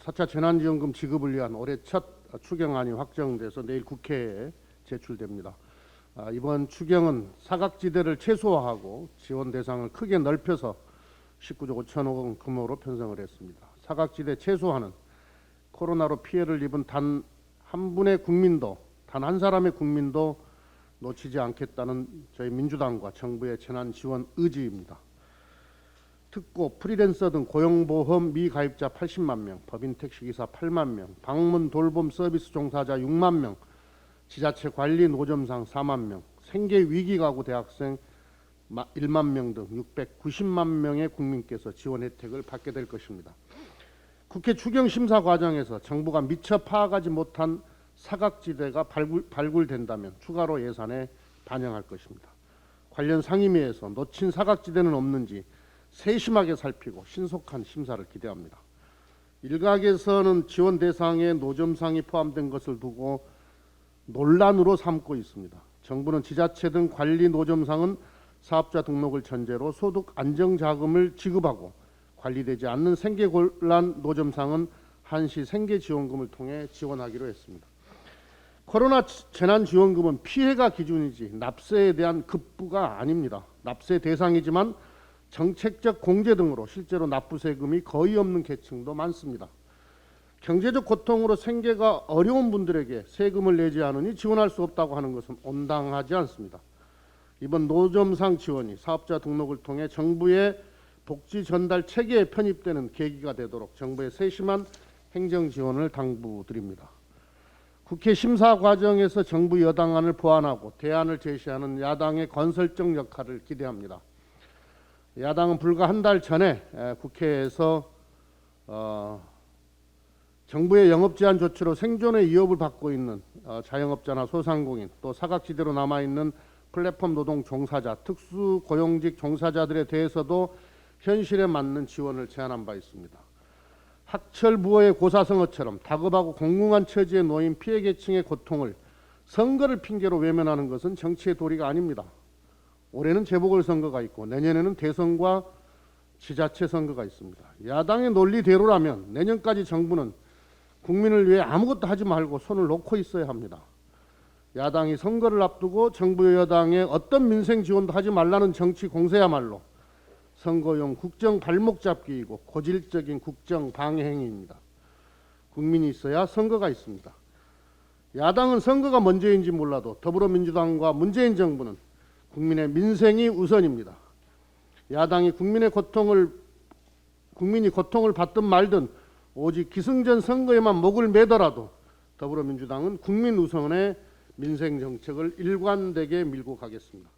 4차 재난지원금 지급을 위한 올해 첫 추경안이 확정돼서 내일 국회에 제출됩니다. 이번 추경은 사각지대를 최소화하고 지원 대상을 크게 넓혀서 19조 5천억 원 규모로 편성을 했습니다. 사각지대 최소화는 코로나로 피해를 입은 단 한 분의 국민도, 단 한 사람의 국민도 놓치지 않겠다는 저희 민주당과 정부의 재난 지원 의지입니다. 특고, 프리랜서 등 고용보험 미가입자 80만 명, 법인 택시기사 8만 명, 방문 돌봄 서비스 종사자 6만 명, 지자체 관리 노점상 4만 명, 생계 위기 가구 대학생 1만 명 등 690만 명의 국민께서 지원 혜택을 받게 될 것입니다. 국회 추경 심사 과정에서 정부가 미처 파악하지 못한 사각지대가 발굴된다면 추가로 예산에 반영할 것입니다. 관련 상임위에서 놓친 사각지대는 없는지 세심하게 살피고 신속한 심사를 기대합니다. 일각에서는 지원 대상에 노점상이 포함된 것을 두고 논란으로 삼고 있습니다. 정부는 지자체 등 관리 노점상은 사업자 등록을 전제로 소득 안정자금을 지급하고 관리되지 않는 생계곤란 노점상은 한시 생계지원금을 통해 지원하기로 했습니다. 코로나 재난지원금은 피해가 기준이지 납세에 대한 급부가 아닙니다. 납세 대상이지만 정책적 공제 등으로 실제로 납부세금이 거의 없는 계층도 많습니다. 경제적 고통으로 생계가 어려운 분들에게 세금을 내지 않으니 지원할 수 없다고 하는 것은 온당하지 않습니다. 이번 노점상 지원이 사업자 등록을 통해 정부의 복지 전달 체계에 편입되는 계기가 되도록 정부의 세심한 행정 지원을 당부드립니다. 국회 심사 과정에서 정부 여당안을 보완하고 대안을 제시하는 야당의 건설적 역할을 기대합니다. 야당은 불과 한 달 전에 국회에서 정부의 영업제한 조치로 생존의 위협을 받고 있는 자영업자나 소상공인, 또 사각지대로 남아있는 플랫폼 노동 종사자, 특수고용직 종사자들에 대해서도 현실에 맞는 지원을 제안한 바 있습니다. 학철부호의 고사성어처럼 다급하고 공공한 처지에 놓인 피해 계층의 고통을 선거를 핑계로 외면하는 것은 정치의 도리가 아닙니다. 올해는 재보궐선거가 있고 내년에는 대선과 지자체 선거가 있습니다. 야당의 논리대로라면 내년까지 정부는 국민을 위해 아무것도 하지 말고 손을 놓고 있어야 합니다. 야당이 선거를 앞두고 정부 여당의 어떤 민생 지원도 하지 말라는 정치 공세야말로 선거용 국정 발목 잡기이고 고질적인 국정 방해 행위입니다. 국민이 있어야 선거가 있습니다. 야당은 선거가 먼저인지 몰라도 더불어민주당과 문재인 정부는 국민의 민생이 우선입니다. 야당이 국민이 고통을 받든 말든 오직 기승전 선거에만 목을 매더라도 더불어민주당은 국민 우선의 민생 정책을 일관되게 밀고 가겠습니다.